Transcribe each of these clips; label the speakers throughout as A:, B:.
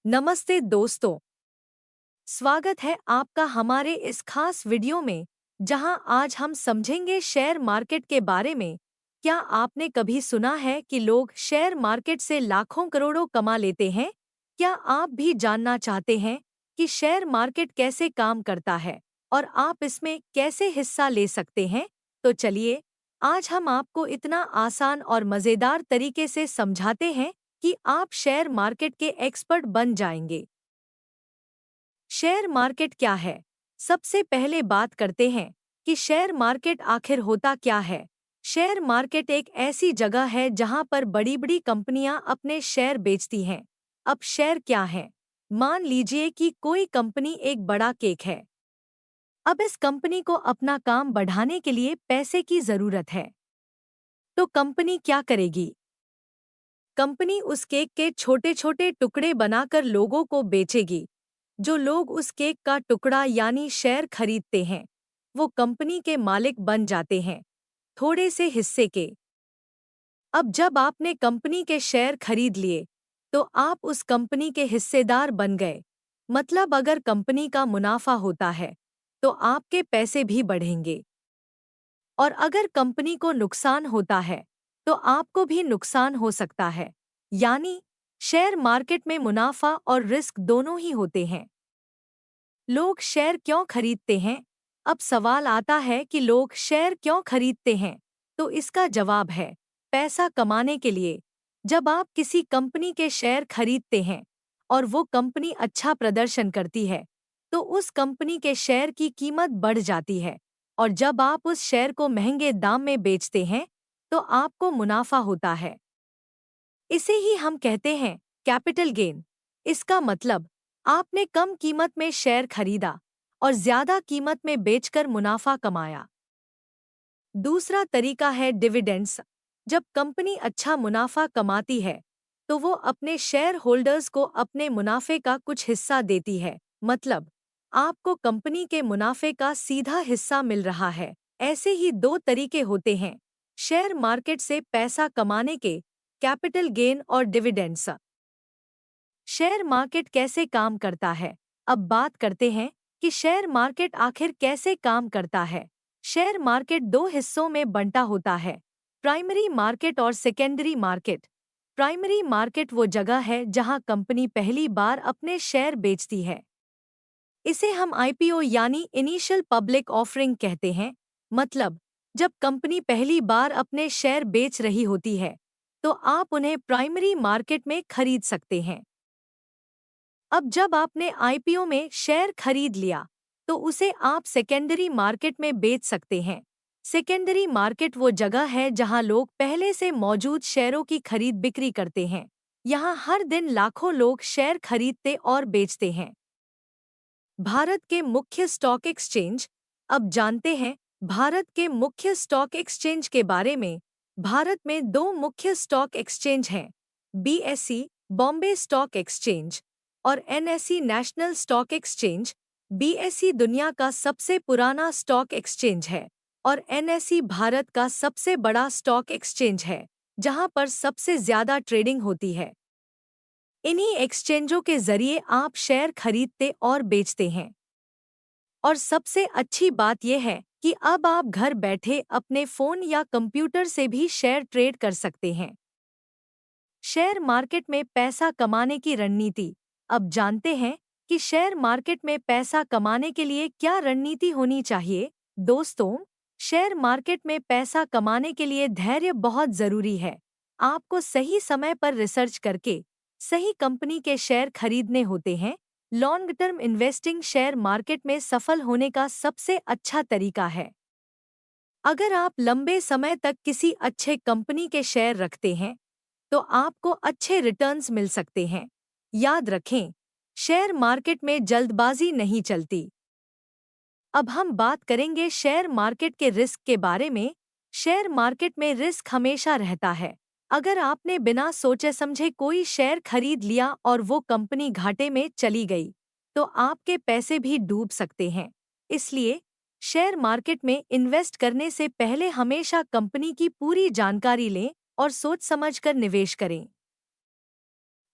A: नमस्ते दोस्तों, स्वागत है आपका हमारे इस खास वीडियो में जहां आज हम समझेंगे शेयर मार्केट के बारे में। क्या आपने कभी सुना है कि लोग शेयर मार्केट से लाखों करोड़ों कमा लेते हैं? क्या आप भी जानना चाहते हैं कि शेयर मार्केट कैसे काम करता है और आप इसमें कैसे हिस्सा ले सकते हैं? तो चलिए, आज हम आपको इतना आसान और मज़ेदार तरीके से समझाते हैं कि आप शेयर मार्केट के एक्सपर्ट बन जाएंगे। शेयर मार्केट क्या है? सबसे पहले बात करते हैं कि शेयर मार्केट आखिर होता क्या है। शेयर मार्केट एक ऐसी जगह है जहां पर बड़ी-बड़ी कंपनियां अपने शेयर बेचती हैं। अब शेयर क्या है? मान लीजिए कि कोई कंपनी एक बड़ा केक है। अब इस कंपनी को अपना काम बढ़ाने के लिए पैसे की जरूरत है। तो कंपनी क्या करेगी? कंपनी उस केक के छोटे-छोटे टुकड़े बनाकर लोगों को बेचेगी। जो लोग उस केक का टुकड़ा यानी शेयर खरीदते हैं, वो कंपनी के मालिक बन जाते हैं, थोड़े से हिस्से के। अब जब आपने कंपनी के शेयर खरीद लिए, तो आप उस कंपनी के हिस्सेदार बन गए। मतलब अगर कंपनी का मुनाफा होता है, तो आपके पैसे भी बढ़ेंगे। और अगर कंपनी को नुकसान होता है, तो आपको भी नुकसान हो सकता है। यानी शेयर मार्केट में मुनाफा और रिस्क दोनों ही होते हैं। लोग शेयर क्यों खरीदते हैं? अब सवाल आता है कि लोग शेयर क्यों खरीदते हैं? तो इसका जवाब है पैसा कमाने के लिए। जब आप किसी कंपनी के शेयर खरीदते हैं और वो कंपनी अच्छा प्रदर्शन करती है, तो उस कंपनी के शेयर की कीमत बढ़ जाती है। और जब आप उस शेयर को महंगे दाम में बेचते हैं, तो आपको मुनाफा होता है। इसे ही हम कहते हैं कैपिटल गेन। इसका मतलब आपने कम कीमत में शेयर खरीदा और ज्यादा कीमत में बेचकर मुनाफा कमाया। दूसरा तरीका है डिविडेंड्स। जब कंपनी अच्छा मुनाफा कमाती है, तो वो अपने शेयर होल्डर्स को अपने मुनाफे का कुछ हिस्सा देती है। मतलब आपको कंपनी के मुनाफे का सीधा हिस्सा मिल रहा है। ऐसे ही दो तरीके होते हैं शेयर मार्केट से पैसा कमाने के, कैपिटल गेन और डिविडेंड्स। शेयर मार्केट कैसे काम करता है? अब बात करते हैं कि शेयर मार्केट आखिर कैसे काम करता है। शेयर मार्केट दो हिस्सों में बंटा होता है, प्राइमरी मार्केट और सेकेंडरी मार्केट। प्राइमरी मार्केट वो जगह है जहां कंपनी पहली बार अपने शेयर बेचती है। इसे हम आईपीओ यानी इनिशियल पब्लिक ऑफरिंग कहते हैं। मतलब जब कंपनी पहली बार अपने शेयर बेच रही होती है, तो आप उन्हें प्राइमरी मार्केट में खरीद सकते हैं। अब जब आपने आईपीओ में शेयर खरीद लिया, तो उसे आप सेकेंडरी मार्केट में बेच सकते हैं। सेकेंडरी मार्केट वो जगह है जहां लोग पहले से मौजूद शेयरों की खरीद बिक्री करते हैं। यहाँ हर दिन लाखों लोग शेयर खरीदते और बेचते हैं। भारत के मुख्य स्टॉक एक्सचेंज। अब जानते हैं भारत के मुख्य स्टॉक एक्सचेंज के बारे में। भारत में दो मुख्य स्टॉक एक्सचेंज हैं, बीएसई बॉम्बे स्टॉक एक्सचेंज और NSE national stock exchange. BSE दुनिया का सबसे पुराना स्टॉक एक्सचेंज है और एनएसई भारत का सबसे बड़ा स्टॉक एक्सचेंज है, जहां पर सबसे ज्यादा ट्रेडिंग होती है। इन्हीं एक्सचेंजों के जरिए आप शेयर खरीदते और बेचते हैं। और सबसे अच्छी बात यह है कि अब आप घर बैठे अपने फोन या कंप्यूटर से भी शेयर ट्रेड कर सकते हैं। शेयर मार्केट में पैसा कमाने की रणनीति। अब जानते हैं कि शेयर मार्केट में पैसा कमाने के लिए क्या रणनीति होनी चाहिए। दोस्तों, शेयर मार्केट में पैसा कमाने के लिए धैर्य बहुत जरूरी है। आपको सही समय पर रिसर्च करके सही कंपनी के शेयर खरीदने होते हैं। Long term investing share market में सफल होने का सबसे अच्छा तरीका है। अगर आप लंबे समय तक किसी अच्छे कंपनी के शेयर रखते हैं, तो आपको अच्छे रिटर्न्स मिल सकते हैं। याद रखें, शेयर मार्केट में जल्दबाजी नहीं चलती। अब हम बात करेंगे शेयर मार्केट के रिस्क के बारे में। शेयर मार्केट में रिस्क हमेशा रहता है। अगर आपने बिना सोचे समझे कोई शेयर खरीद लिया और वो कंपनी घाटे में चली गई, तो आपके पैसे भी डूब सकते हैं। इसलिए शेयर मार्केट में इन्वेस्ट करने से पहले हमेशा कंपनी की पूरी जानकारी लें और सोच समझकर निवेश करें।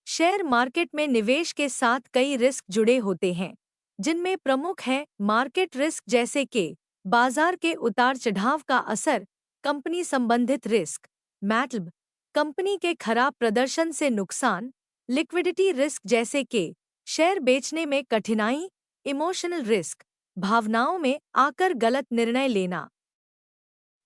A: शेयर मार्केट में निवेश के साथ कई रिस्क जुड़े होते हैं, जिनमें प्रमुख है मार्केट रिस्क जैसे कि बाजार के उतार चढ़ाव का असर, कंपनी संबंधित रिस्क, मैटल्ब, कंपनी के खराब प्रदर्शन से नुकसान, लिक्विडिटी रिस्क जैसे कि शेयर बेचने में कठिनाई, इमोशनल रिस्क, भावनाओं में आकर गलत निर्णय लेना,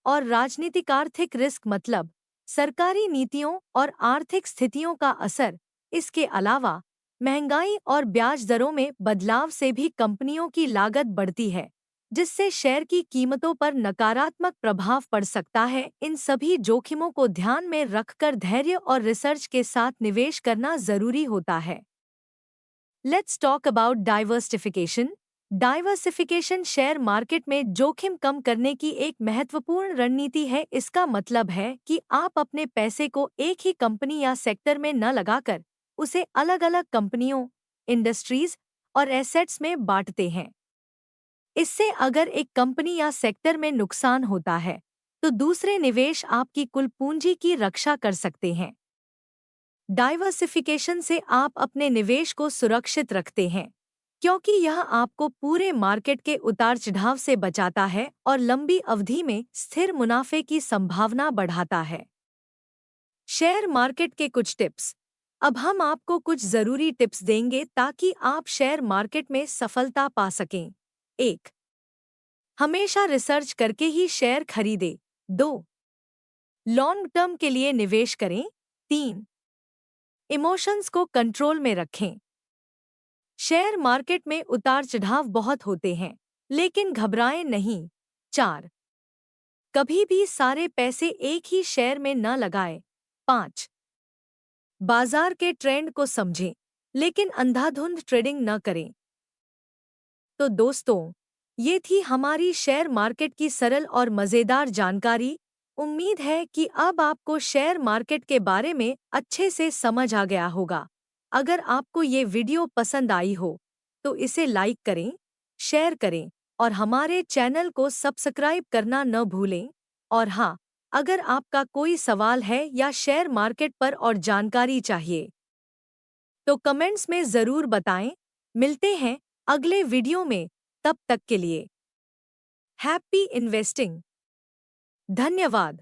A: और राजनीतिक आर्थिक रिस्क मतलब सरकारी नीतियों और आर्थिक स्थितियों का असर। इसके अलावा महंगाई और ब्याज दरों में बदलाव से भी कंपनियों की लागत बढ़ती है, जिससे शेयर की कीमतों पर नकारात्मक प्रभाव पड़ सकता है। इन सभी जोखिमों को ध्यान में रखकर धैर्य और रिसर्च के साथ निवेश करना जरूरी होता है। Let's talk about diversification. Diversification share market में जोखिम कम करने की एक महत्वपूर्ण रणनीति है। इसका मतलब है कि आप अपने पैसे को एक ही कंपनी या सेक्टर में न लगाकर उसे अलग अलग कंपनियों, इंडस्ट्रीज और एसेट्स में बांटते हैं। इससे अगर एक कंपनी या सेक्टर में नुकसान होता है, तो दूसरे निवेश आपकी कुल पूंजी की रक्षा कर सकते हैं। डाइवर्सिफिकेशन से आप अपने निवेश को सुरक्षित रखते हैं, क्योंकि यह आपको पूरे मार्केट के उतार चढ़ाव से बचाता है और लंबी अवधि में स्थिर मुनाफे की संभावना बढ़ाता है। शेयर मार्केट के कुछ टिप्स। अब हम आपको कुछ जरूरी टिप्स देंगे ताकि आप शेयर मार्केट में सफलता पा सकें। 1. हमेशा रिसर्च करके ही शेयर खरीदें। 2. लॉन्ग टर्म के लिए निवेश करें। 3. इमोशंस को कंट्रोल में रखें। शेयर मार्केट में उतार चढ़ाव बहुत होते हैं, लेकिन घबराएं नहीं। 4. कभी भी सारे पैसे एक ही शेयर में न लगाएं। 5. बाजार के ट्रेंड को समझें, लेकिन अंधाधुंध ट्रेडिंग न करें। तो दोस्तों, ये थी हमारी शेयर मार्केट की सरल और मज़ेदार जानकारी। उम्मीद है कि अब आपको शेयर मार्केट के बारे में अच्छे से समझ आ गया होगा। अगर आपको ये वीडियो पसंद आई हो, तो इसे लाइक करें, शेयर करें और हमारे चैनल को सब्सक्राइब करना न भूलें। और हाँ, अगर आपका कोई सवाल है या शेयर मार्केट पर और जानकारी चाहिए, तो कमेंट्स में ज़रूर बताएं। मिलते हैं अगले वीडियो में, तब तक के लिए हैप्पी इन्वेस्टिंग। धन्यवाद।